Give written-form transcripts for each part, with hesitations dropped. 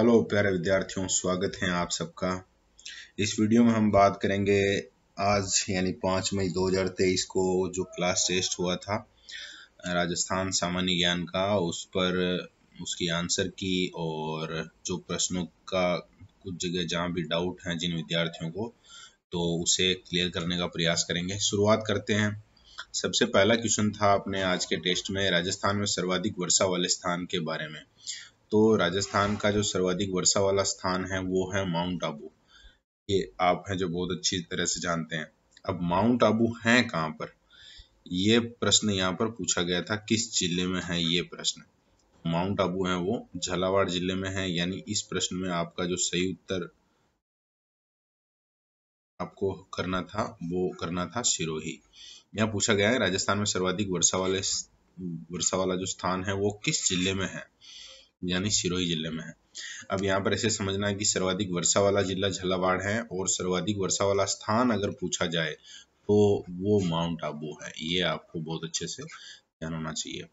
Hello प्यारे विद्यार्थियों, स्वागत है आप सबका। इस वीडियो में हम बात करेंगे आज यानी 5 मई 2023 को जो क्लास टेस्ट हुआ था राजस्थान सामान्य ज्ञान का, उस पर उसकी आंसर की और जो प्रश्नों का कुछ जगह जहाँ भी डाउट हैं जिन विद्यार्थियों को, तो उसे क्लियर करने का प्रयास करेंगे। शुरुआत करते हैं। सबसे पहला क्वेश्चन था अपने आज के टेस्ट में राजस्थान में सर्वाधिक वर्षा वाले स्थान के बारे में। तो राजस्थान का जो सर्वाधिक वर्षा वाला स्थान है वो है माउंट आबू। ये आप हैं जो बहुत अच्छी तरह से जानते हैं। अब माउंट आबू है कहाँ पर, ये प्रश्न यहाँ पर पूछा गया था, किस जिले में है ये प्रश्न। माउंट आबू है वो झालावाड़ जिले में है, यानी इस प्रश्न में आपका जो सही उत्तर आपको करना था वो करना था सिरोही। यहाँ पूछा गया है राजस्थान में सर्वाधिक वर्षा वाला जो स्थान है वो किस जिले में है, यानी सिरोही जिले में है। अब यहाँ पर ऐसे समझना है कि सर्वाधिक वर्षा वाला जिला झालावाड़ है और सर्वाधिक वर्षा वाला स्थान अगर पूछा जाए तो वो माउंट आबू है। ये आपको बहुत अच्छे से ध्यान होना चाहिए।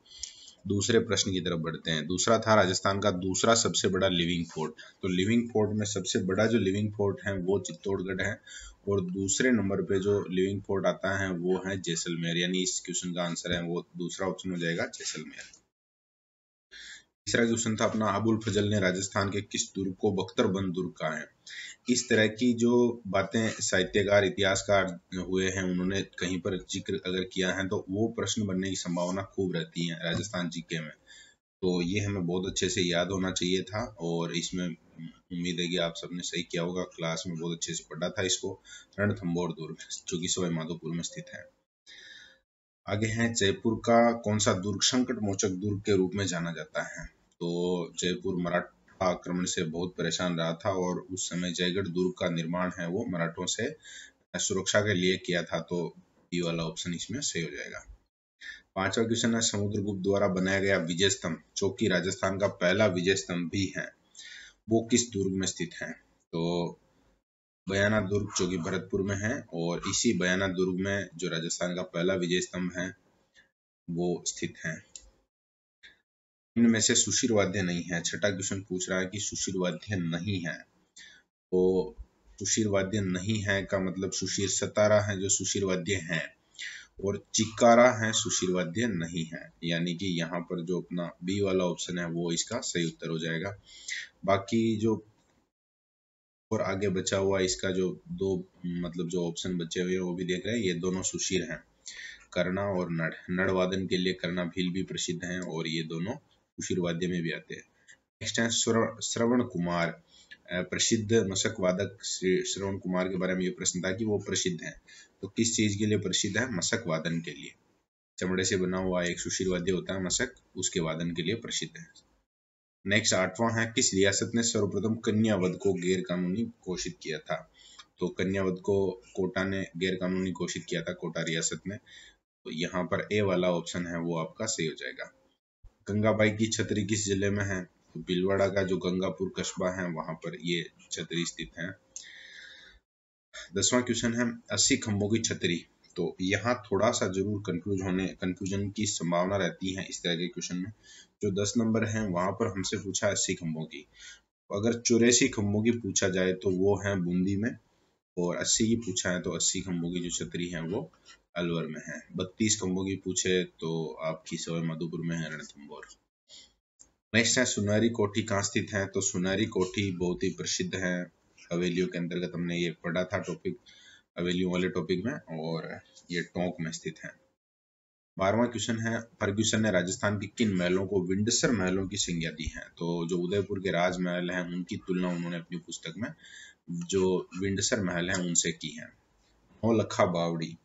दूसरे प्रश्न की तरफ बढ़ते हैं। दूसरा था राजस्थान का दूसरा सबसे बड़ा लिविंग फोर्ट। तो लिविंग फोर्ट में सबसे बड़ा जो लिविंग फोर्ट है वो चित्तौड़गढ़ है और दूसरे नंबर पे जो लिविंग फोर्ट आता है वो है जैसलमेर, यानी इस क्वेश्चन का आंसर है वो दूसरा ऑप्शन हो जाएगा जैसलमेर। तीसरा क्वेश्चन था अपना अबुल फजल ने राजस्थान के किस दुर्ग को बख्तरबंद दुर्ग कहा है। इस तरह की जो बातें साहित्यकार इतिहासकार हुए हैं उन्होंने कहीं पर जिक्र अगर किया है तो वो प्रश्न बनने की संभावना खूब रहती है राजस्थान जीके में। तो ये हमें बहुत अच्छे से याद होना चाहिए था और इसमें उम्मीद है कि आप सबने सही किया होगा। क्लास में बहुत अच्छे से पढ़ा था इसको। रणथंभौर दुर्ग जो कि सवाई माधोपुर में स्थित है। आगे है जयपुर का कौन सा दुर्ग संकट मोचक दुर्ग के रूप में जाना जाता है। तो जयपुर मराठा आक्रमण से बहुत परेशान रहा था और उस समय जयगढ़ दुर्ग का निर्माण है वो मराठों से सुरक्षा के लिए किया था। तो ये वाला ऑप्शन इसमें सही हो जाएगा। पांचवा क्वेश्चन है समुद्रगुप्त द्वारा बनाया गया विजय स्तंभ जो कि राजस्थान का पहला विजय स्तंभ भी है वो किस दुर्ग में स्थित है। तो बयाना दुर्ग जो कि भरतपुर में है और इसी बयाना दुर्ग में जो राजस्थान का पहला विजय स्तंभ है वो स्थित है। इनमें से सुशील वाद्य नहीं है। छठा क्वेश्चन पूछ रहा है कि सुशील वाद्य नहीं है। तो सुशील वाद्य नहीं है का मतलब सुशील सतारा है जो सुशील वाद्य है और चिक्कारा है सुशील वाद्य नहीं है, यानी कि यहाँ पर जो अपना बी वाला ऑप्शन है वो इसका सही उत्तर हो जाएगा। बाकी जो और आगे बचा हुआ इसका जो दो मतलब जो ऑप्शन बचे हुए हैं वो भी देख रहे हैं, ये दोनों सुशील हैं, करना और नड़। नड़ वादन के लिए करना भील भी प्रसिद्ध हैं और ये दोनों सुशील वाद्य में भी आते हैं। नेक्स्ट है श्रवण कुमार। प्रसिद्ध मशक वादक श्रवण कुमार के बारे में ये प्रश्न था कि वो प्रसिद्ध हैं। तो किस चीज के लिए प्रसिद्ध है? मशक वादन के लिए। चमड़े से बना हुआ एक सुशील वाद्य होता है मशक, उसके वादन के लिए प्रसिद्ध है। नेक्स्ट आठवां है किस रियासत ने सर्वप्रथम कन्या वध को गैर कानूनी घोषित किया था। तो कन्या वध को कोटा ने गैर कानूनी घोषित किया था, कोटा रियासत ने। तो यहाँ पर ए वाला ऑप्शन है वो आपका सही हो जाएगा। गंगाबाई की छतरी किस जिले में है। तो भीलवाड़ा का जो गंगापुर कस्बा है वहां पर ये छतरी स्थित है। 10वां क्वेश्चन है 80 खंभों की छतरी। तो यहाँ थोड़ा सा जरूर कंफ्यूजन की संभावना रहती है इस तरह के क्वेश्चन में। जो 10 नंबर है वहां पर हमसे पूछा 80 खंभों की। अगर 84 खंभों की पूछा जाए तो वो है बूंदी में और 80 की पूछा है तो 80 खंभों की जो छतरी है वो अलवर में है। 32 खंभों की पूछे तो आपकी सवाई माधोपुर में है रणथंभौर। नेक्स्ट है सुनारी कोठी कहाँ स्थित है। तो सुनारी कोठी बहुत ही प्रसिद्ध है, हवेलियों के अंतर्गत हमने ये पढ़ा था टॉपिक, हवेलियों वाले टॉपिक में, और ये टोंक में स्थित है। 12वां क्वेश्चन है फर्ग्यूसन ने राजस्थान के किन महलों को विंडसर महलों की संज्ञा दी है। तो जो उदयपुर के राजमहल हैं उनकी तुलना उन्होंने अपनी पुस्तक में जो विंडसर महल है उनसे की है। नौलखा बावड़ी,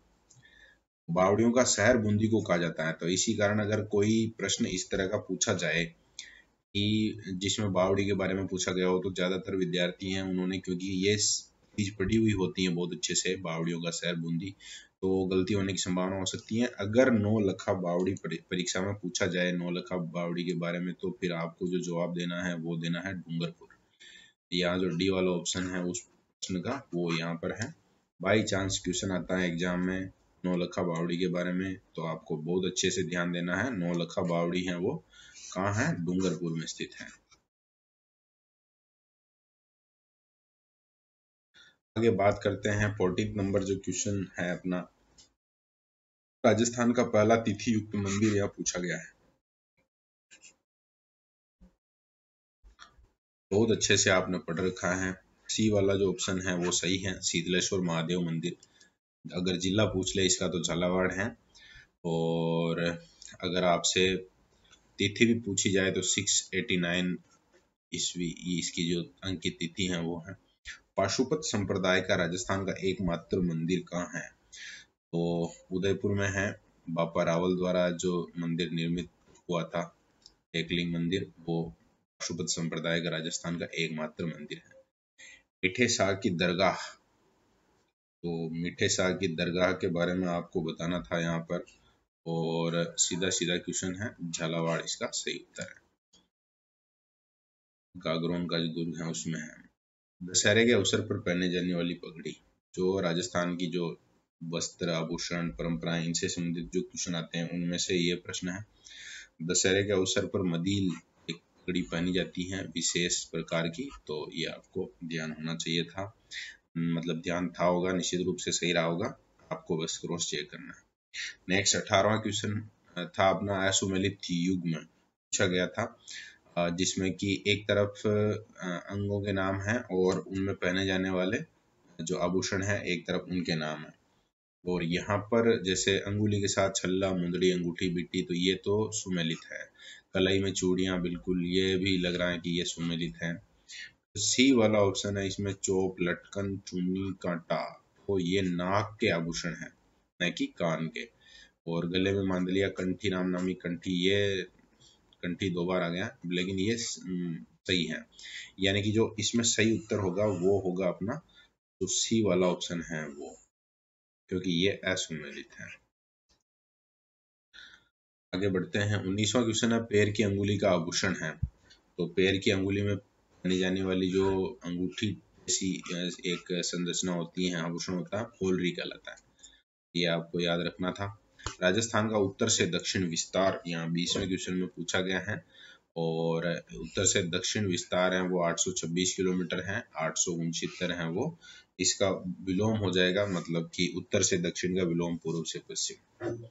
बावड़ियों का शहर बूंदी को कहा जाता है। तो इसी कारण अगर कोई प्रश्न इस तरह का पूछा जाए कि जिसमें बावड़ी के बारे में पूछा गया हो तो ज्यादातर विद्यार्थी हैं उन्होंने, क्योंकि ये चीज पढ़ी हुई होती है बहुत अच्छे से, बावड़ियों का शहर बूंदी, तो गलती होने की संभावना हो सकती है। अगर नौलखा बावड़ी परीक्षा में पूछा जाए नौलखा बावड़ी के बारे में तो फिर आपको जो जवाब देना है वो देना है डूंगरपुर। यहाँ जो डी वाला ऑप्शन है उस प्रश्न का वो यहाँ पर है। बाई चांस क्वेश्चन आता है एग्जाम में नौलखा बावड़ी के बारे में तो आपको बहुत अच्छे से ध्यान देना है। नौलखा बावड़ी है वो कहाँ है? डूंगरपुर में स्थित है। आगे बात करते हैं 14 नंबर जो क्वेश्चन है अपना, राजस्थान का पहला तिथि युक्त मंदिर यह पूछा गया है। बहुत अच्छे से आपने पढ़ रखा है। सी वाला जो ऑप्शन है वो सही है, शीतलेश्वर महादेव मंदिर। अगर जिला पूछ ले इसका तो झालावाड़ है, और अगर आपसे तिथि भी पूछी जाए तो 689 ईस्वी इसकी जो अंक की तिथि है वो है। पाशुपत संप्रदाय का राजस्थान का एकमात्र मंदिर कहाँ है? तो उदयपुर में है। बापा रावल द्वारा जो मंदिर निर्मित हुआ था, एकलिंग मंदिर, वो पाशुपत संप्रदाय का राजस्थान का एकमात्र मंदिर है। मीठे शाह की दरगाह, तो मीठे शाह की दरगाह के बारे में आपको बताना था यहाँ पर, और सीधा सीधा क्वेश्चन है, झालावाड़ इसका सही उत्तर है। गागरोन का जो दुर्ग है उसमें है। दशहरे के अवसर पर पहने जाने वाली पगड़ी, जो राजस्थान की जो वस्त्र आभूषण परंपराएं इनसे संबंधित जो क्वेश्चन आते हैं उनमें से ये प्रश्न है। दशहरे के अवसर पर मदील एक पगड़ी पहनी जाती है विशेष प्रकार की, तो ये आपको ध्यान होना चाहिए था, मतलब ध्यान था होगा, निश्चित रूप से सही रहा होगा, आपको बस क्रॉस चेक करना है। नेक्स्ट 18वां क्वेश्चन था अपना असुमेलित युग में पूछा गया था, जिसमें कि एक तरफ अंगों के नाम हैं और उनमें पहने जाने वाले जो आभूषण है एक तरफ उनके नाम है। और यहाँ पर जैसे अंगुली के साथ छल्ला, मुंदड़ी, अंगूठी, बिट्टी, तो ये तो सुमेलित है। कलाई में चूड़ियां, बिल्कुल ये भी लग रहा है कि ये सुमेलित है। सी वाला ऑप्शन है इसमें चोप, लटकन, चुन्नी, कांटा, तो ये नाक के आभूषण है न कि कान के। और गले में मांदलिया, कंठी, रामनामी कंठी, ये कंठी 2 बार आ गया, लेकिन ये सही है, यानी कि जो इसमें सही उत्तर होगा वो होगा अपना जो सी वाला ऑप्शन है वो, क्योंकि ये असुमेलित है। आगे बढ़ते हैं। 19वां क्वेश्चन है, पैर की अंगुली का आभूषण है। तो पैर की अंगुली में पहनी जाने वाली जो अंगूठी जैसी एक संरचना होती है, आभूषण होता है, फुलरी कहलाता है। ये आपको याद रखना था। राजस्थान का उत्तर से दक्षिण विस्तार यहाँ 20वें क्वेश्चन में पूछा गया है, और उत्तर से दक्षिण विस्तार है वो 826 किलोमीटर है, 869 है वो। इसका विलोम हो जाएगा, मतलब कि उत्तर से दक्षिण का विलोम पूर्व से पश्चिम।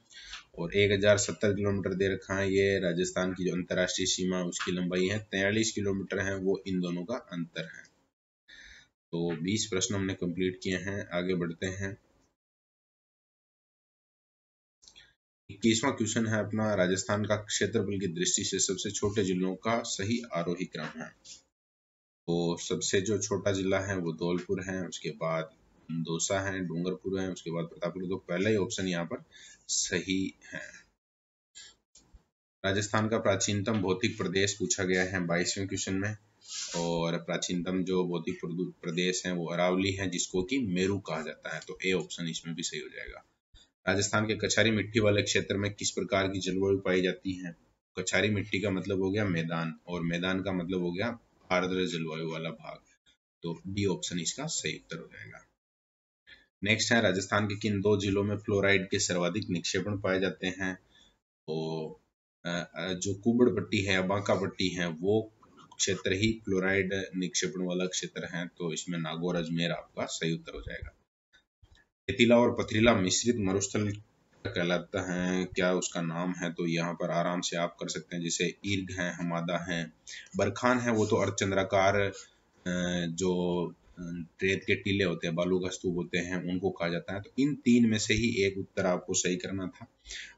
और 1070 किलोमीटर दे रखा है। ये राजस्थान की जो अंतर्राष्ट्रीय सीमा उसकी लंबाई है। 43 किलोमीटर है वो इन दोनों का अंतर है। तो 20 प्रश्न हमने कंप्लीट किए हैं। आगे बढ़ते हैं। 21वां क्वेश्चन है अपना, राजस्थान का क्षेत्रफल की दृष्टि से सबसे छोटे जिलों का सही आरोही क्रम है। तो सबसे जो छोटा जिला है वो धौलपुर है, उसके बाद दौसा है, डूंगरपुर है, उसके बाद प्रतापगढ़। तो पहला ही ऑप्शन यहाँ पर सही है। राजस्थान का प्राचीनतम भौतिक प्रदेश पूछा गया है 22वें क्वेश्चन में, और प्राचीनतम जो भौतिक प्रदेश है वो अरावली है, जिसको कि मेरू कहा जाता है। तो ए ऑप्शन इसमें भी सही हो जाएगा। राजस्थान के कछारी मिट्टी वाले क्षेत्र में किस प्रकार की जलवायु पाई जाती है? कछारी मिट्टी का मतलब हो गया मैदान, और मैदान का मतलब हो गया आर्द्र जलवायु वाला भाग। तो डी ऑप्शन इसका सही उत्तर हो जाएगा। नेक्स्ट है, राजस्थान के किन 2 जिलों में फ्लोराइड के सर्वाधिक निक्षेपण पाए जाते हैं? तो जो कुबड़ पट्टी है, बांका पट्टी है, वो क्षेत्र ही फ्लोराइड निक्षेपण वाला क्षेत्र है। तो इसमें नागौर, अजमेर आपका सही उत्तर हो जाएगा। रेतीला और पथरीला मिश्रित मरुस्थल कहलाता है, क्या उसका नाम है? तो यहाँ पर आराम से आप कर सकते हैं, जैसे ईर्ग है, हमादा है, बरखान है, वो तो अर्धचंद्राकार जो रेत के टीले होते हैं, बालू का स्तूप होते हैं, उनको कहा जाता है। तो इन 3 में से ही एक उत्तर आपको सही करना था,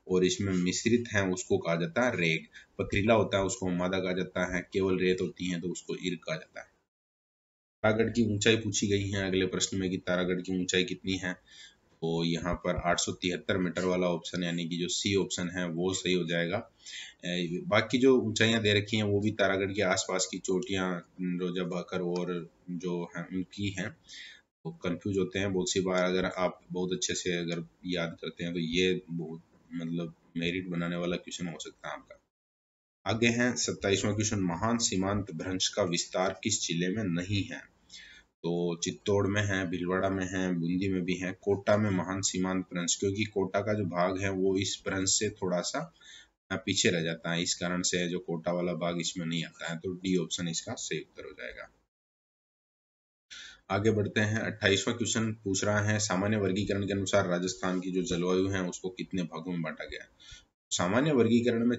और इसमें मिश्रित है उसको कहा जाता है रेग। पथरीला होता है उसको हमादा कहा जाता है, केवल रेत होती है तो उसको ईर्ग कहा जाता है। तारागढ़ की ऊंचाई पूछी गई है अगले प्रश्न में कि तारागढ़ की ऊंचाई कितनी है? तो यहाँ पर 873 मीटर वाला ऑप्शन, यानी कि जो सी ऑप्शन है वो सही हो जाएगा। बाकी जो ऊंचाइयां दे रखी हैं वो भी तारागढ़ के आसपास की चोटियां, रोजा भाकर और जो है उनकी हैं, तो कंफ्यूज होते हैं बहुत सी बार। अगर आप बहुत अच्छे से अगर याद करते हैं तो ये बहुत मतलब मेरिट बनाने वाला क्वेश्चन हो सकता है आपका। आगे है 27वां क्वेश्चन, महान सीमांत भ्रंश का विस्तार किस जिले में नहीं है? तो चित्तौड़ में है, भीलवाड़ा में है, बूंदी में भी है, कोटा में महान सीमांत भ्रंश, क्योंकि कोटा का जो भाग है वो इस भ्रंश से थोड़ा सा पीछे रह जाता है, इस कारण से जो कोटा वाला भाग इसमें नहीं आता है। तो डी ऑप्शन इसका सही उत्तर हो जाएगा। आगे बढ़ते हैं। 28वां क्वेश्चन पूछ रहा है सामान्य वर्गीकरण के अनुसार राजस्थान की जो जलवायु है उसको कितने भागों में बांटा गया है। सामान्य वर्गीकरण में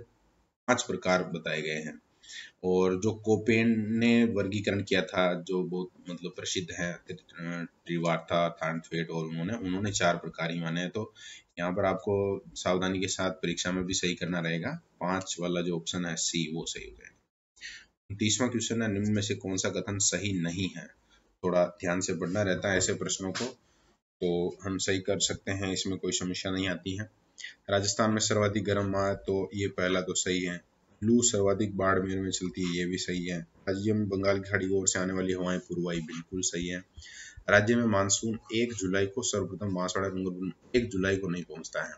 5 प्रकार बताए गए हैं, और जो कोपेन ने वर्गीकरण किया था जो बहुत मतलब प्रसिद्ध है, त्रिवार्ता, थानथवेट, और उन्होंने 4 प्रकार ही माने हैं। तो यहाँ पर आपको सावधानी के साथ परीक्षा में भी सही करना रहेगा। 5 वाला जो ऑप्शन है सी वो सही हो जाएगा। 29वां क्वेश्चन है निम्न में से कौन सा कथन सही नहीं है। थोड़ा ध्यान से पढ़ना रहता है ऐसे प्रश्नों को, तो हम सही कर सकते हैं, इसमें कोई समस्या नहीं आती है। राजस्थान में सर्वाधिक गर्म माह, तो ये पहला तो सही है। लू सर्वाधिक बाड़मेर में चलती है, ये भी सही है। राज्य में बंगाल की खाड़ी की ओर से आने वाली हवाएं पूर्वाई, बिल्कुल सही है। राज्य में मानसून 1 जुलाई को सर्वप्रथम बांसवाड़ा डूंगरपुर 1 जुलाई को नहीं पहुंचता है,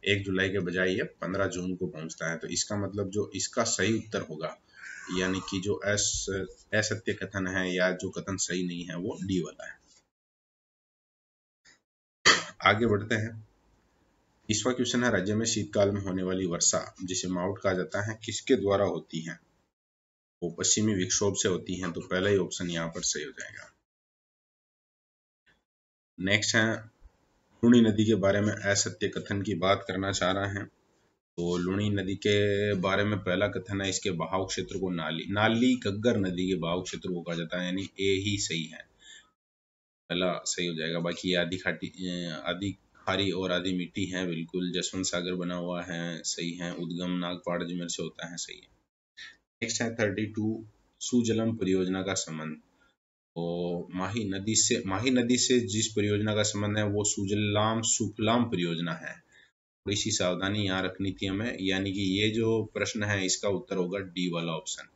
1 जुलाई के बजाय ये 15 जून को पहुंचता है। तो इसका मतलब जो इसका सही उत्तर होगा, यानी कि जो असत्य कथन है या जो कथन सही नहीं है वो डी वाला है। आगे बढ़ते हैं। 20वां क्वेश्चन है राज्य में शीतकाल में होने वाली वर्षा जिसे माउट कहा जाता है किसके द्वारा होती है। वो पश्चिमी विक्षोभ से होती है, तो पहला ही ऑप्शन यहाँ पर सही हो जाएगा। नेक्स्ट है लूणी नदी के बारे में असत्य कथन की बात करना चाह रहा है। तो लूणी नदी के बारे में पहला कथन है इसके बहाव क्षेत्र को नाली घग्गर नदी के बहाव क्षेत्र को कहा जाता है, यानी ए ही सही है, पहला सही हो जाएगा। बाकी आधी आधी खारी और आधी मीठी है, बिल्कुल। जसवंत सागर बना हुआ है, सही है। उद्गम नागपाड़ अजमेर से होता है, सही है। नेक्स्ट है 32 सुजलम परियोजना का संबंध। तो माही नदी से जिस परियोजना का संबंध है वो सुजलाम सुफलाम परियोजना है। थोड़ी सी सावधानी यहाँ रखनी थी हमें, यानी कि ये जो प्रश्न है इसका उत्तर होगा डी वाला ऑप्शन,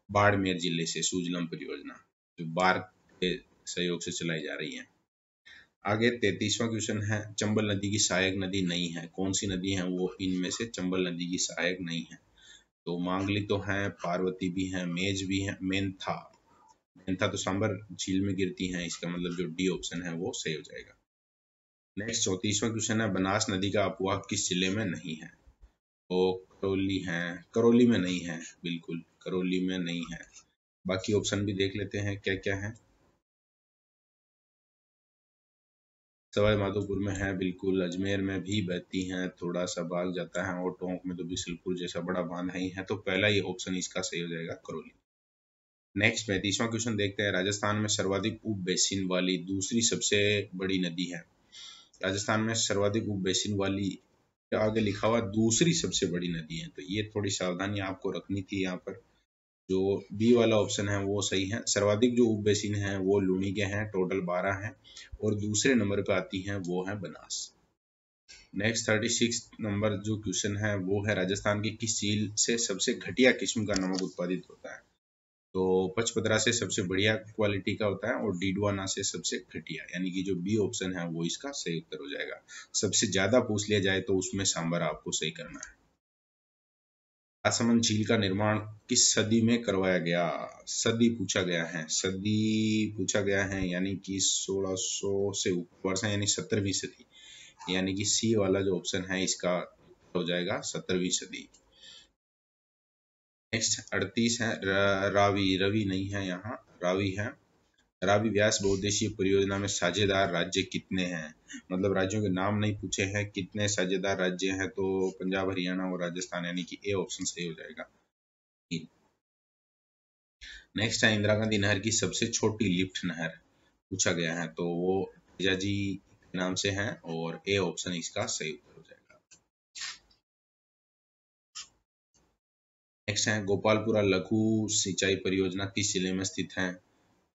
बाड़मेर जिले से सुजलम परियोजना जो बाढ़ के सहयोग से चलाई जा रही है। आगे 33वां क्वेश्चन है चंबल नदी की सहायक नदी नहीं है, कौन सी नदी है वो इनमें से चंबल नदी की सहायक नहीं है। तो मांगली तो है, पार्वती भी है, मेज भी है, मेंथा तो सांबर झील में गिरती है, इसका मतलब जो डी ऑप्शन है वो सही हो जाएगा। नेक्स्ट 34वां क्वेश्चन है बनास नदी का अपवाह किस जिले में नहीं है। तो करौली में नहीं है, बिल्कुल करौली में नहीं है। बाकी ऑप्शन भी देख लेते हैं क्या क्या है। सवाई माधोपुर में है, बिल्कुल। अजमेर में भी बहती है, थोड़ा सा भाग जाता है, और टोंक में तो बिशलपुर जैसा बड़ा बांध नहीं है, तो पहला ही ऑप्शन इसका सही हो जाएगा, करौली। नेक्स्ट 35वां क्वेश्चन देखते हैं राजस्थान में सर्वाधिक उप बेसिन वाली दूसरी सबसे बड़ी नदी है। राजस्थान में सर्वाधिक उप बेसिन वाली आगे लिखा हुआ दूसरी सबसे बड़ी नदी है, तो ये थोड़ी सावधानी आपको रखनी थी। यहाँ पर जो बी वाला ऑप्शन है वो सही है। सर्वाधिक जो उप बेसिन है वो लूणी के हैं, टोटल 12 हैं, और दूसरे नंबर पे आती है वो है बनास। नेक्स्ट 36 नंबर जो क्वेश्चन है वो है राजस्थान की किस झील से सबसे घटिया किस्म का नमक उत्पादित होता है। तो पचपदरा से सबसे बढ़िया क्वालिटी का होता है, और डीडवाना से सबसे घटिया, यानी कि जो बी ऑप्शन है वो इसका सही उत्तर हो जाएगा। सबसे ज्यादा पूछ लिया जाए तो उसमें सांबर आपको सही करना है। राजसमंद झील का निर्माण किस सदी में करवाया गया। सदी पूछा गया है, यानी कि 1600 से ऊपर से, यानी 17वीं सदी, यानी कि सी वाला जो ऑप्शन है इसका हो जाएगा 17वीं सदी। नेक्स्ट 38 है रवि नहीं है यहाँ, रावी है। रावी व्यास बहुउद्देशीय परियोजना में साझेदार राज्य कितने हैं। मतलब राज्यों के नाम नहीं पूछे हैं, कितने साझेदार राज्य हैं, तो पंजाब, हरियाणा और राजस्थान, यानी कि ए ऑप्शन सही हो जाएगा। नेक्स्ट है इंदिरा गांधी नहर की सबसे छोटी लिफ्ट नहर पूछा गया है, तो वो तेजाजी के नाम से है, और ए ऑप्शन इसका सही उत्तर हो जाएगा। नेक्स्ट है गोपालपुरा लघु सिंचाई परियोजना किस जिले में स्थित है।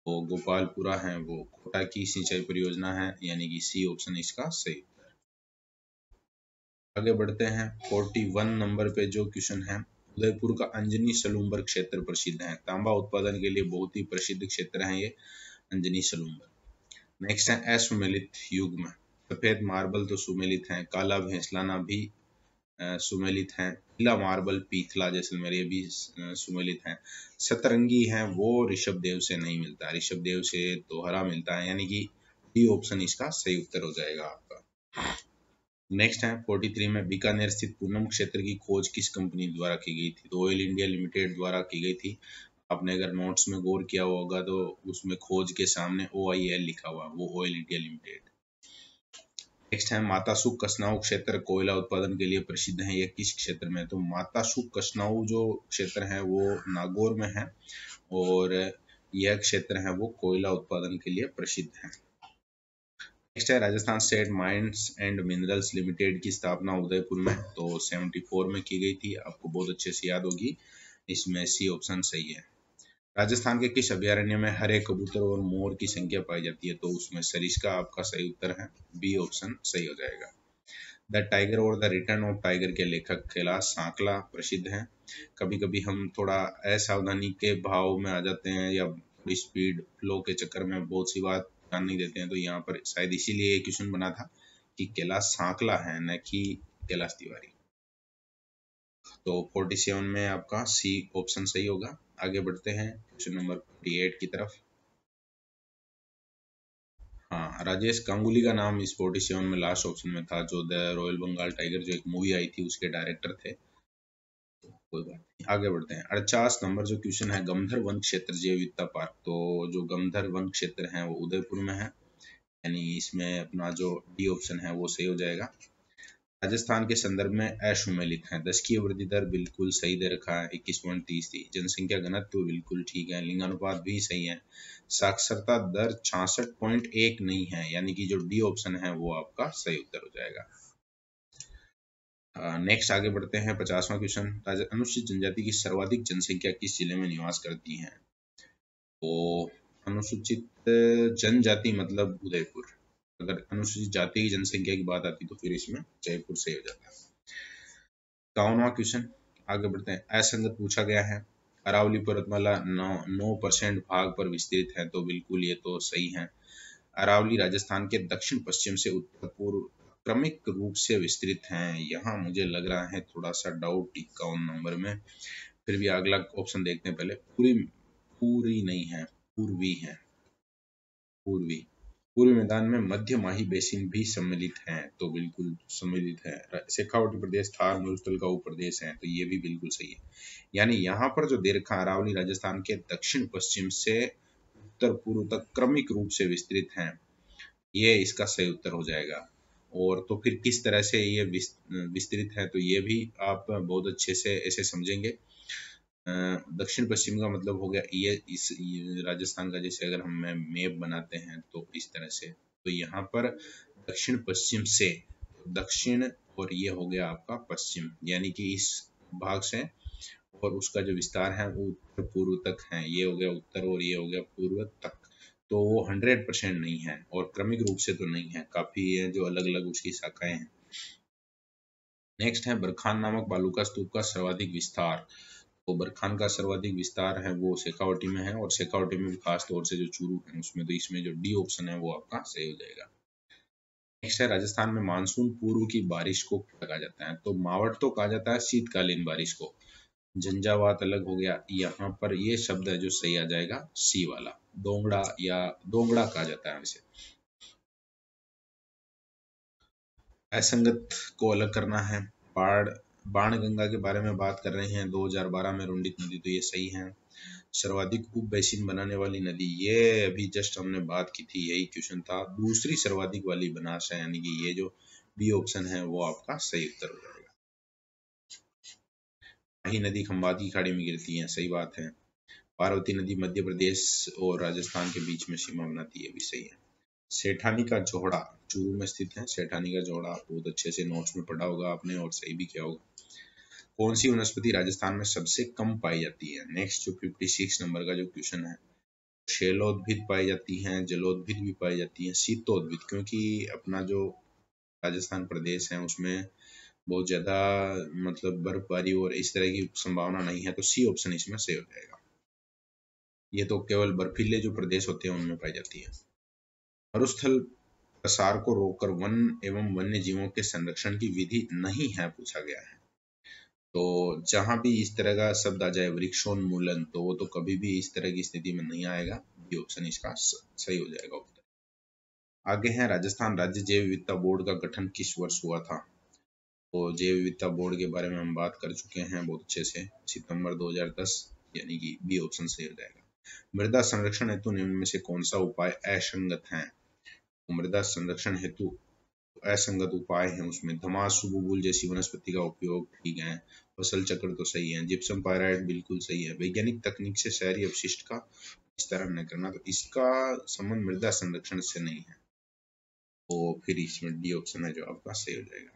तो गोपालपुरा है वो कोटा की सिंचाई परियोजना है, यानी कि सी ऑप्शन इसका सही उत्तर है। आगे बढ़ते हैं 41 नंबर पे जो क्वेश्चन है उदयपुर का अंजनी सलूम्बर क्षेत्र प्रसिद्ध है। तांबा उत्पादन के लिए बहुत ही प्रसिद्ध क्षेत्र है ये अंजनी सलूम्बर। नेक्स्ट है असुमेलित युग में सफेद मार्बल तो सुमेलित है, काला भैंसलाना भी सुमेलित हैं, पीला मार्बल पीथला जैसलमेर ये भी सुमेलित हैं। सतरंगी है वो ऋषभ देव से नहीं मिलता, ऋषभ देव से दोहरा मिलता है, यानी कि डी ऑप्शन इसका सही उत्तर हो जाएगा आपका। नेक्स्ट है 43 में बीकानेर स्थित पूनम क्षेत्र की खोज किस कंपनी द्वारा की गई थी। तो ऑयल इंडिया लिमिटेड द्वारा की गई थी। आपने अगर नोट्स में गौर किया होगा तो उसमें खोज के सामने OIL लिखा हुआ, वो ऑयल इंडिया लिमिटेड। नेक्स्ट है मातासू कसनाऊ क्षेत्र कोयला उत्पादन के लिए प्रसिद्ध है, ये किस क्षेत्र में है? तो मातासू कसनाऊ जो क्षेत्र है वो नागौर में है और यह क्षेत्र है वो कोयला उत्पादन के लिए प्रसिद्ध है। नेक्स्ट है Rajasthan state mines and minerals limited की स्थापना उदयपुर में तो 74 में की गई थी, आपको बहुत अच्छे से याद होगी, इसमें सी ऑप्शन सही है। राजस्थान के किस अभयारण्य में हरे कबूतर और मोर की संख्या पाई जाती है? तो उसमें सरिस्का आपका सही उत्तर है, बी ऑप्शन सही हो जाएगा। द टाइगर और द रिटर्न ऑफ टाइगर के लेखक कैलाश सांकला प्रसिद्ध हैं। कभी कभी हम थोड़ा असावधानी के भाव में आ जाते हैं या थोड़ी स्पीड फ्लो के चक्कर में बहुत सी बात ध्यान नहीं देते हैं, तो यहाँ पर शायद इसीलिए ये क्वेश्चन बना था कि कैलाश सांकला है न कि कैलाश तिवारी। तो 47 में आपका सी ऑप्शन सही होगा। आगे बढ़ते हैं क्वेश्चन नंबर 48 की तरफ। हाँ, राजेश गांगुली का नाम इस 47 में लास्ट ऑप्शन में था, जो द रॉयल बंगाल टाइगर जो एक मूवी आई थी उसके डायरेक्टर थे। तो कोई बात नहीं, आगे बढ़ते हैं। 48 नंबर जो क्वेश्चन है, गंधर वन क्षेत्र जैव विविधता पार्क, तो जो गंधर वन क्षेत्र है वो उदयपुर में है, यानी इसमें अपना जो डी ऑप्शन है वो सही हो जाएगा। राजस्थान के संदर्भ में अशुमेलित है। दशकीय वृद्धि दर बिल्कुल सही दे रखा है, 21.30 थी। जनसंख्या घनत्व बिल्कुल ठीक है, लिंगानुपात भी सही है। साक्षरता दर 66.1 नहीं है, यानी कि जो डी ऑप्शन है वो आपका सही उत्तर हो जाएगा। नेक्स्ट आगे बढ़ते हैं। 50वां क्वेश्चन, अनुसूचित जनजाति की सर्वाधिक जनसंख्या किस जिले में निवास करती है? तो अनुसूचित जनजाति मतलब उदयपुर, अगर अनुसूचित जाति की जनसंख्या की बात आती तो फिर इसमें जयपुर से हो जाता है। 51वां क्वेश्चन, आगे बढ़ते हैं। असंगत पूछा गया है, अरावली पर्वतमाला 9% भाग पर विस्तृत है, तो बिल्कुल ये तो सही है। अरावली राजस्थान के दक्षिण पश्चिम से उत्तर पूर्व क्रमिक रूप से विस्तृत हैं। यहाँ मुझे लग रहा है थोड़ा सा डाउट 51 नंबर में, फिर भी अगला ऑप्शन देखते हैं। पहले पूरी नहीं है, पूर्वी है, पूर्वी। पूर्वी मैदान में मध्य माही बेसिन भी सम्मिलित हैं, तो बिल्कुल सम्मिलित है। शेखावटी प्रदेश थार मरुस्थल का उपप्रदेश है, तो ये भी बिल्कुल सही है। यानी यहाँ पर जो दे रखा अरावली राजस्थान के दक्षिण पश्चिम से उत्तर पूर्व तक क्रमिक रूप से विस्तृत हैं, ये इसका सही उत्तर हो जाएगा। और तो फिर किस तरह से ये विस्तृत है, तो ये भी आप बहुत अच्छे से ऐसे समझेंगे। दक्षिण पश्चिम का मतलब हो गया ये राजस्थान का, जैसे अगर हम मैप बनाते हैं तो इस तरह से, तो यहाँ पर दक्षिण पश्चिम से दक्षिण और ये हो गया आपका पश्चिम, यानी कि इस भाग से और उसका जो विस्तार है वो उत्तर पूर्व तक है, ये हो गया उत्तर और ये हो गया पूर्व तक। तो वो 100% नहीं है और क्रमिक रूप से तो नहीं है, काफी है जो अलग अलग उसकी शाखाएं हैं। नेक्स्ट है बरखान नामक बालू का स्तूप का सर्वाधिक विस्तार, तो बरखान का सर्वाधिक विस्तार है वो शेखावटी में है, और शेखावटी में भी खास तौर से जो चूरू है उसमें, तो इसमें जो डी ऑप्शन है वो आपका सही हो जाएगा। नेक्स्ट है राजस्थान में मानसून पूर्व की बारिश को क्या कहा जाता है? तो मावट तो कहा जाता है शीतकालीन बारिश को, झंझावात अलग हो गया। यहाँ पर ये शब्द है जो सही आ जाएगा सी वाला, दोंगड़ा या दोंगड़ा कहा जाता है इसे। असंगत को अलग करना है। बाणगंगा के बारे में बात कर रहे हैं 2012 में रुंडित नदी, तो ये सही है। सर्वाधिक उप बेसिन बनाने वाली नदी, ये अभी जस्ट हमने बात की थी, यही क्वेश्चन था। दूसरी सर्वाधिक वाली बनास है, यानी कि ये जो बी ऑप्शन है वो आपका सही उत्तर हो जाएगा। माही नदी खंबात की खाड़ी में गिरती है, सही बात है। पार्वती नदी मध्य प्रदेश और राजस्थान के बीच में सीमा बनाती है, भी सही है। सेठानी का जोहड़ा चूरू में स्थित है। सेठानी का जोहड़ा बहुत अच्छे से नोट्स में पढ़ा होगा आपने और सही भी किया होगा। कौन सी वनस्पति राजस्थान में सबसे कम पाई जाती है? नेक्स्ट जो 56 नंबर का जो क्वेश्चन है, शैलोद्भिद पाई जाती हैं, जलोद्भिद भी पाई जाती हैं, शीतोद्भिद, क्योंकि अपना जो राजस्थान प्रदेश है उसमें बहुत ज्यादा मतलब बर्फबारी और इस तरह की संभावना नहीं है, तो सी ऑप्शन इसमें सही हो जाएगा। ये तो केवल बर्फीले जो प्रदेश होते हैं उनमें पाई जाती है। मरुस्थल प्रसार को रोककर वन एवं वन्य जीवों के संरक्षण की विधि नहीं है, पूछा गया है। तो जहां भी इस तरह का शब्द आ जाए वृक्षोन्मूलन, तो वो तो कभी भी इस तरह की स्थिति में नहीं आएगा, बी ऑप्शन इसका सही हो जाएगा उत्तर। आगे है राजस्थान राज्य जैव विविधता बोर्ड का गठन किस वर्ष हुआ था? तो जैव विविधता बोर्ड के बारे में हम बात कर चुके हैं बहुत अच्छे से, सितंबर 2010। यानी कि बी ऑप्शन सही हो जाएगा। मृदा संरक्षण हेतु निम्न में से कौन सा उपाय असंगत है? मृदा संरक्षण हेतु असंगत उपाय हैं उसमें धमास, सुबुबुल जैसी वनस्पति का उपयोग ठीक है, फसल चक्र तो सही है, जिप्सम पायराइड बिल्कुल सही है, वैज्ञानिक तकनीक से शहरी अपशिष्ट का विस्तारण न करना, तो इसका संबंध मृदा संरक्षण से नहीं है, तो फिर इसमें डी ऑप्शन है जो आपका सही हो जाएगा।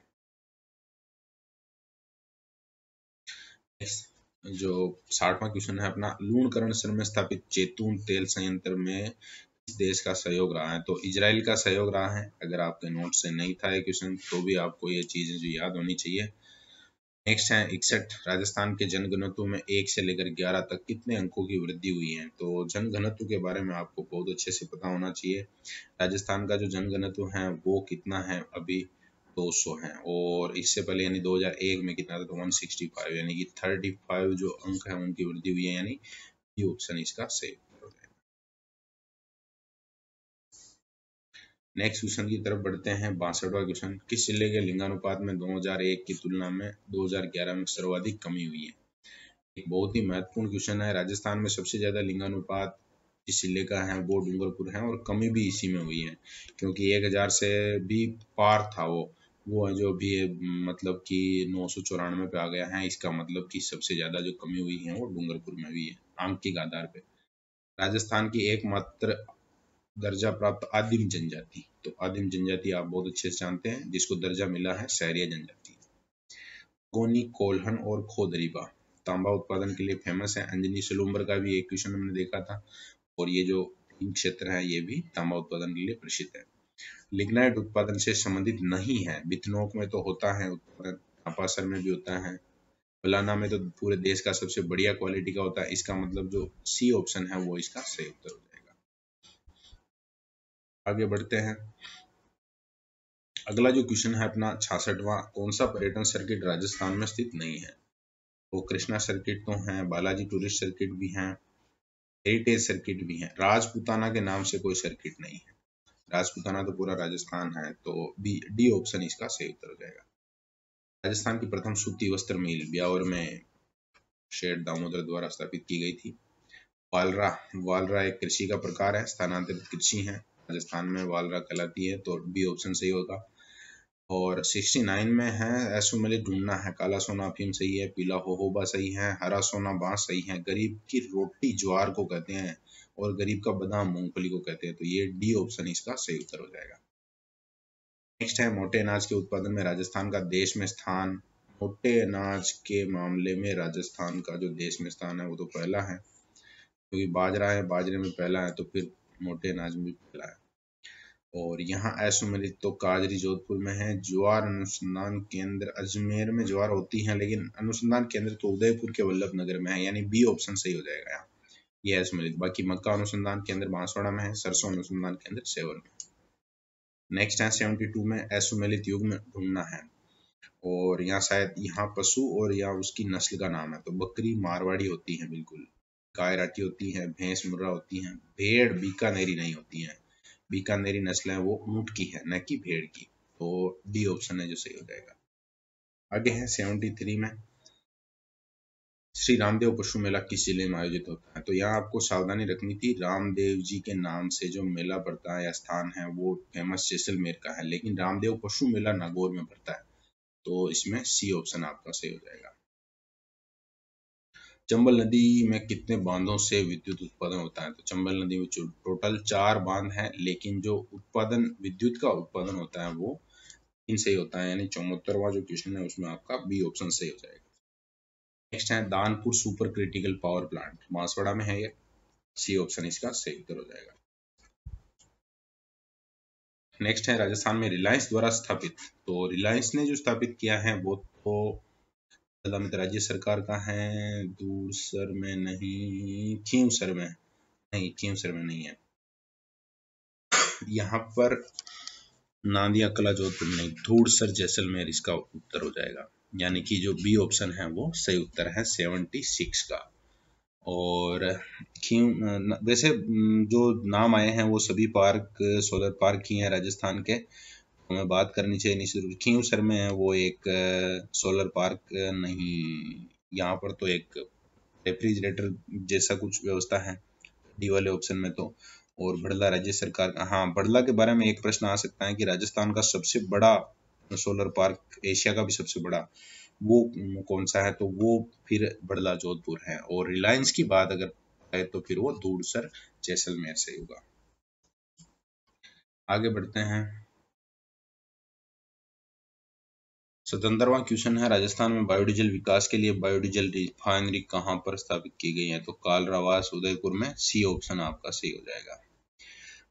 जो 60वां क्वेश्चन है अपना, लूणकरण में स्थापित जैतून तेल संयंत्र में किस देश का सहयोग रहा है? तो इजराइल का सहयोग रहा है। अगर आपके नोट से नहीं था ये क्वेश्चन तो भी आपको ये चीजें जो याद होनी चाहिए। नेक्स्ट है 61, राजस्थान के जनघनत्व में 1 से लेकर 11 तक कितने अंकों की वृद्धि हुई है? तो जनघनत्व के बारे में आपको बहुत अच्छे से पता होना चाहिए। राजस्थान का जो जनघनत्व है वो कितना है? अभी 200 है, और इससे पहले यानी 2001 में कितना था? तो 165, यानी कि 35 जो अंक है उनकी वृद्धि हुई है, यानी ये ऑप्शन इसका सही हो जाएगा। नेक्स्ट क्वेश्चन की तरफ बढ़ते हैं। 62वां क्वेश्चन, किस जिले के लिंगानुपात में 2001 की तुलना में 2011 में सर्वाधिक कमी हुई है? एक बहुत ही महत्वपूर्ण क्वेश्चन है। राजस्थान में सबसे ज्यादा लिंगानुपात जिस जिले का है वो डूंगरपुर है, और कमी भी इसी में हुई है, क्योंकि 1000 से भी पार था वो है जो अभी मतलब कि 994 पे आ गया है। इसका मतलब कि सबसे ज्यादा जो कमी हुई है वो डूंगरपुर में हुई है आंकिक आधार पे। राजस्थान की एकमात्र दर्जा प्राप्त आदिम जनजाति, तो आदिम जनजाति आप बहुत अच्छे से जानते हैं, जिसको दर्जा मिला है सहरिया जनजाति। गोनी, कोल्हन और खोदरीबा तांबा उत्पादन के लिए फेमस है। अंजनी सलूम्बर का भी एक क्वेश्चन हमने देखा था, और ये जो तीन क्षेत्र है ये भी तांबा उत्पादन के लिए प्रसिद्ध है। लिग्नाइट उत्पादन से संबंधित नहीं है। बिथनोक में तो होता है उत्पादन, अपासर में भी होता है, फलाना में तो पूरे देश का सबसे बढ़िया क्वालिटी का होता है। इसका मतलब जो सी ऑप्शन है वो इसका सही उत्तर हो जाएगा। आगे बढ़ते हैं। अगला जो क्वेश्चन है अपना 66वां, कौन सा पर्यटन सर्किट राजस्थान में स्थित नहीं है? तो कृष्णा सर्किट तो है, बालाजी टूरिस्ट सर्किट भी है, हेरिटेज सर्किट भी है, राजपूताना के नाम से कोई सर्किट नहीं है। राजपूताना तो पूरा राजस्थान है, तो बी डी ऑप्शन इसका सही उत्तर हो जाएगा। राजस्थान की प्रथम सूती वस्त्र मिल ब्यावर में शेठ दामोदर द्वारा स्थापित की गई थी। वालरा, वालरा एक कृषि का प्रकार है, स्थानांतरित कृषि है, राजस्थान में वालरा कहलाती है, तो बी ऑप्शन सही होगा। और 69 में है एसोमेली ढूंढना है, काला सोना अफीम सही है, पीला होहोबा सही है, हरा सोना बांस सही है, गरीब की रोटी ज्वार को कहते हैं, और गरीब का बादाम मूंगफली को कहते हैं, तो ये डी ऑप्शन इसका सही उत्तर हो जाएगा। नेक्स्ट है मोटे अनाज के उत्पादन में राजस्थान का देश में स्थान। मोटे अनाज के मामले में राजस्थान का जो देश में स्थान है वो तो पहला है, क्योंकि बाजरा है, बाजरे में पहला है, तो फिर मोटे अनाज में भी पहला है। और यहाँ असुमेलित तो काजरी जोधपुर में है। ज्वार अनुसंधान केंद्र अजमेर में ज्वार होती है, लेकिन अनुसंधान केंद्र तो उदयपुर के वल्लभ नगर में है, यानी बी ऑप्शन सही हो जाएगा यहाँ, ये असुमेलित। बाकी मक्का अनुसंधान केंद्र बांसवाड़ा में है, सरसों अनुसंधान केंद्र सेवर में। नेक्स्ट है 72 में असुमेलित युग में ढूंढना है, और यहाँ शायद यहाँ पशु और यहाँ उसकी नस्ल का नाम है, तो बकरी मारवाड़ी होती है बिल्कुल, गाय राठी होती है, भैंस मुर्रा होती है, भेड़ बीकानेरी नहीं होती है, बीकानेरी नस्ल है वो ऊंट की है न कि भेड़ की, तो डी ऑप्शन है जो सही हो जाएगा। आगे है 73 में, श्री रामदेव पशु मेला किस जिले में आयोजित होता है? तो यहाँ आपको सावधानी रखनी थी, रामदेव जी के नाम से जो मेला पड़ता है या स्थान है वो फेमस जैसलमेर का है, लेकिन रामदेव पशु मेला नागौर में पड़ता है, तो इसमें सी ऑप्शन आपका सही हो जाएगा। चंबल नदी में कितने बांधों से विद्युत उत्पादन होता है? तो चंबल नदी में टोटल 4 बांध हैं, लेकिन जो उत्पादन विद्युत का उत्पादन होता है वो 3 से ही होता है, यानी 74वां जो क्वेश्चन है उसमें आपका बी ऑप्शन सही हो जाएगा। नेक्स्ट है Danpur super critical power plant, Banswara में है ये, सी ऑप्शन इसका सही उत्तर हो जाएगा। नेक्स्ट है राजस्थान में रिलायंस द्वारा स्थापित, तो रिलायंस ने जो स्थापित किया है वो तो राज्य सरकार का है, दूरसर में नहीं, खींवसर में नहीं, खींवसर में नहीं है, यहाँ पर नादिया कला जोधपुर नहीं, धूड़सर जैसलमेर इसका उत्तर हो जाएगा, यानी कि जो बी ऑप्शन है वो सही उत्तर है 76 का। और वैसे जो नाम आए हैं वो सभी पार्क सोलर पार्क ही हैं राजस्थान के, हमें बात करनी चाहिए निश्चित रूप। खींवसर में है वो एक सोलर पार्क नहीं, यहाँ पर तो एक रेफ्रिजरेटर जैसा कुछ व्यवस्था है डी वाले ऑप्शन में तो। और बड़ला राज्य सरकार का, हाँ बड़ला के बारे में एक प्रश्न आ सकता है कि राजस्थान का सबसे बड़ा सोलर पार्क, एशिया का भी सबसे बड़ा, वो कौन सा है, तो वो फिर बड़ला जोधपुर है। और रिलायंस की बात अगर है तो फिर वो दूरसर जैसलमेर से होगा। आगे बढ़ते हैं। 17वां क्वेश्चन है, राजस्थान में बायोडीजल विकास के लिए बायोडीजल रिफाइनरी कहाँ पर स्थापित की गई है, तो कालरावास उदयपुर में, सी ऑप्शन आपका सही हो जाएगा।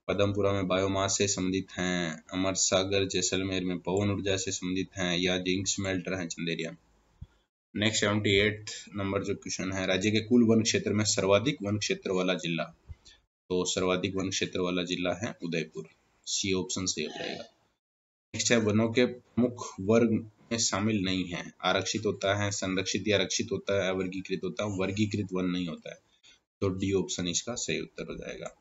पदमपुरा में बायोमास से संबंधित हैं, अमरसागर जैसलमेर में पवन ऊर्जा से संबंधित हैं, या जिंक स्मेल्टर है चंदेरिया में। नेक्स्ट 78 नंबर जो क्वेश्चन है, राज्य के कुल वन क्षेत्र में सर्वाधिक वन क्षेत्र वाला जिला, तो सर्वाधिक वन क्षेत्र वाला जिला है उदयपुर, सी ऑप्शन सही हो जाएगा। नेक्स्ट है, वनों के प्रमुख वर्ग में शामिल नहीं है, आरक्षित होता है, संरक्षित या आरक्षित होता है, अवर्गीकृत होता है, वर्गीकृत वन नहीं होता है, तो डी ऑप्शन इसका सही उत्तर हो जाएगा।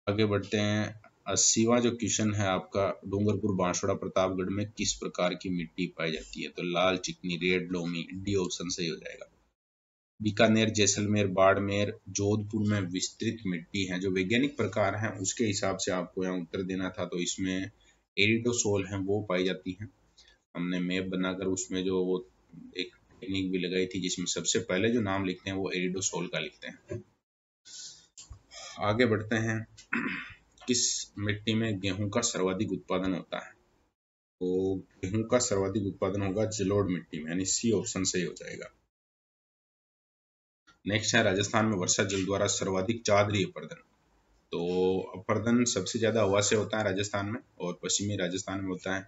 आगे बढ़ते हैं। 80वां जो क्वेश्चन है आपका, डूंगरपुर बांसवाड़ा प्रतापगढ़ में किस प्रकार की मिट्टी पाई जाती है, तो लाल चिकनी, रेड लोमी, डी ऑप्शन सही हो जाएगा। बीकानेर, जैसलमेर, बाड़मेर, जोधपुर में विस्तृत मिट्टी है, जो वैज्ञानिक प्रकार है उसके हिसाब से आपको यहाँ उत्तर देना था, तो इसमें एरिडोसोल है वो पाई जाती है। हमने मैप बनाकर उसमें जो वो एक टेक्निक भी लगाई थी जिसमें सबसे पहले जो नाम लिखते हैं वो एरिडोसोल का लिखते हैं। आगे बढ़ते हैं। किस मिट्टी में गेहूं का सर्वाधिक उत्पादन होता है, तो गेहूं का सर्वाधिक उत्पादन होगा जलोढ़ मिट्टी में, यानी सी ऑप्शन सही हो जाएगा। नेक्स्ट है, राजस्थान में वर्षा जल द्वारा सर्वाधिक चादरी अपर्दन, तो अपर्दन सबसे ज्यादा हवा से होता है राजस्थान में, और पश्चिमी राजस्थान में होता है।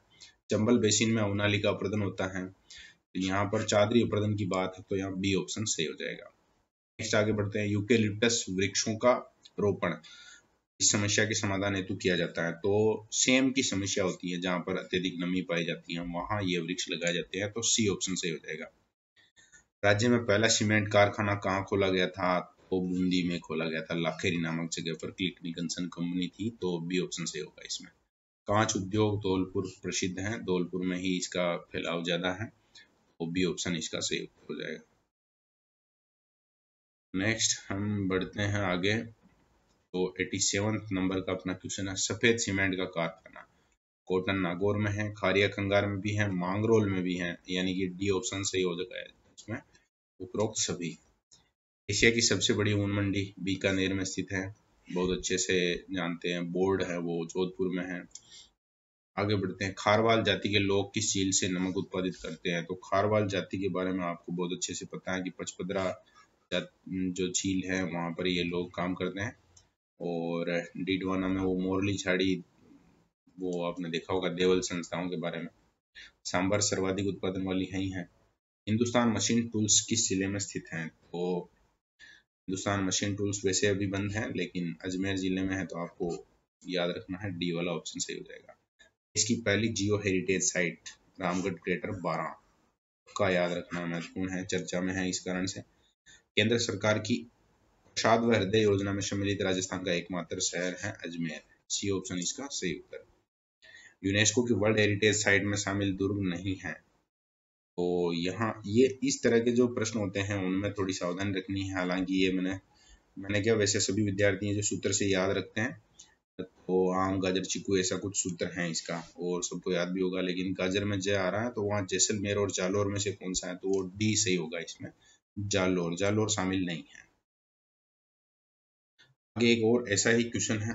चंबल बेसिन में अवनाली का अपर्दन होता है, तो यहाँ पर चादरी अपर्दन की बात है, तो यहाँ बी ऑप्शन सही हो जाएगा। नेक्स्ट आगे बढ़ते हैं। यूकेलिप्टस वृक्षों का रोपण इस समस्या के समाधान हेतु किया जाता है, तो सेम की समस्या होती है जहां पर अत्यधिक नमी पाई जाती है, वहां ये वृक्ष लगाए जाते हैं, तो सी ऑप्शन सही हो जाएगा। राज्य में पहला सीमेंट कारखाना कहाँ खोला गया था, तो बूंदी में खोला गया था, लाखेरी नामक जगह पर क्लिक निकलसन कंपनी थी, तो बी ऑप्शन सही होगा इसमें। कांच उद्योग धौलपुर प्रसिद्ध है, धौलपुर में ही इसका फैलाव ज्यादा है, तो बी ऑप्शन इसका सही हो जाएगा। नेक्स्ट हम बढ़ते हैं आगे। तो 87 नंबर का अपना क्वेश्चन है, सफेद सीमेंट का कारखाना कोटन नागौर में है, खारिया खंगार में भी है, मांगरोल में भी है, यानी कि डी ऑप्शन सही हो जाएगा इसमें, उपरोक्त सभी। एशिया की सबसे बड़ी ऊन मंडी बीकानेर में स्थित है, बहुत अच्छे से जानते हैं, बोर्ड है वो जोधपुर में है। आगे बढ़ते हैं। खारवाल जाति के लोग किस झील से नमक उत्पादित करते हैं, तो खारवाल जाति के बारे में आपको बहुत अच्छे से पता है कि पचपदरा जो झील है वहां पर ये लोग काम करते हैं, और डीडवाना में वो मोरली झाड़ी, वो आपने देखा होगा देवल संस्थाओं के बारे में। सांबर सर्वाधिक उत्पादन वाली है ही है। हिंदुस्तान मशीन टूल्स किस जिले में स्थित है, तो हिंदुस्तान मशीन टूल्स वैसे अभी बंद है लेकिन अजमेर जिले में है, तो आपको याद रखना है, डी वाला ऑप्शन सही हो जाएगा। इसकी पहली जियो हेरिटेज साइट रामगढ़ क्रेटर 12 का याद रखना महत्वपूर्ण है, चर्चा में है इस कारण से। केंद्र सरकार की प्रसाद व हृदय योजना में सम्मिलित राजस्थान का एकमात्र शहर है अजमेर, सी ऑप्शन इसका सही उत्तर। यूनेस्को की वर्ल्ड हेरिटेज साइट में शामिल दुर्ग नहीं है, तो यहाँ ये इस तरह के जो प्रश्न होते हैं उनमें थोड़ी सावधानी रखनी है। हालांकि ये मैंने क्या, वैसे सभी विद्यार्थी हैं जो सूत्र से याद रखते हैं, तो आम गाजर चीकू ऐसा कुछ सूत्र है इसका, और सबको याद भी होगा, लेकिन गाजर में जय आ रहा है तो वहाँ जैसलमेर और जालोर में से कौन सा है, तो वो डी सही होगा इसमें, जालोर, जालोर शामिल नहीं है। आगे एक और ऐसा ही क्वेश्चन है,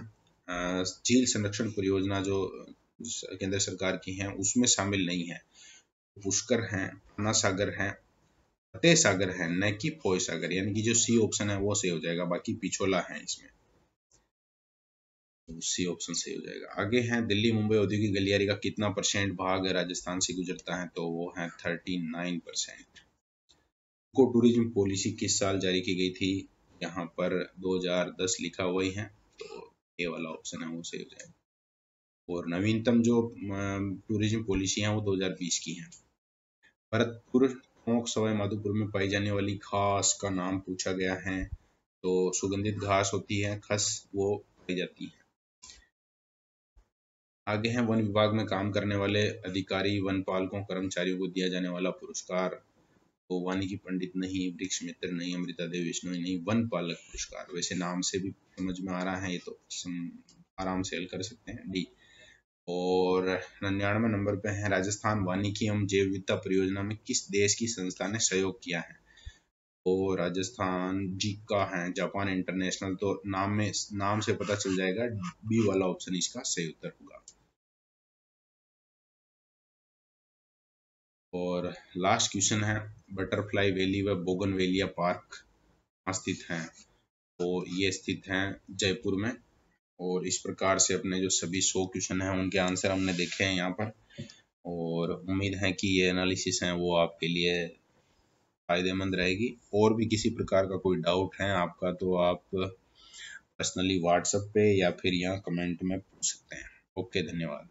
झील संरक्षण परियोजना जो केंद्र सरकार की है उसमें शामिल नहीं है, पुष्कर है, अन्ना सागर है, फतेह सागर है, न कि फोय सागर, यानी कि जो सी ऑप्शन है वो सही हो जाएगा, बाकी पिछोला है इसमें, तो सी ऑप्शन सही हो जाएगा। आगे है, दिल्ली मुंबई औद्योगिक गलियारे का कितना % भाग राजस्थान से गुजरता है, तो वो है 39%। इको टूरिज्म पॉलिसी किस साल जारी की गई थी, यहाँ पर 2010 लिखा हुआ ही है, तो ए वाला ऑप्शन है वो सही हो जाएगा। और नवीनतम जो टूरिज्म पॉलिसी है वो 2020 की है। भरतपुर टोंक सवाई माधोपुर में पाई जाने वाली घास का नाम पूछा गया है, तो सुगंधित घास होती है खस, वो पाई जाती है। आगे है, वन विभाग में काम करने वाले अधिकारी वन पालकों कर्मचारियों को दिया जाने वाला पुरस्कार, तो वानिकी पंडित नहीं, वृक्ष मित्र नहीं, अमृता देवी बिश्नोई नहीं, वन पालक पुरस्कार। वैसे नाम से भी समझ में आ रहा है, ये तो आराम से हल कर सकते हैं, डी। और 99 नंबर पे है, राजस्थान वानिकी एवं जैव विविधता परियोजना में किस देश की संस्था ने सहयोग किया है? तो राजस्थान जीका है, जापान इंटरनेशनल। तो नाम से पता चल जाएगा, बी वाला ऑप्शन इसका सही उत्तर होगा। और लास्ट क्वेश्चन है, बटरफ्लाई वैली व बोगनवेलिया पार्क कहाँ स्थित हैं? तो ये स्थित हैं जयपुर में। और इस प्रकार से अपने जो सभी 100 क्वेश्चन हैं उनके आंसर हमने देखे हैं यहाँ पर। और उम्मीद है कि ये एनालिसिस है वो आपके लिए फायदेमंद रहेगी। और भी किसी प्रकार का कोई डाउट है आपका तो आप पर्सनली व्हाट्सएप पे या फिर यहाँ कमेंट में पूछ सकते हैं। ओके, धन्यवाद।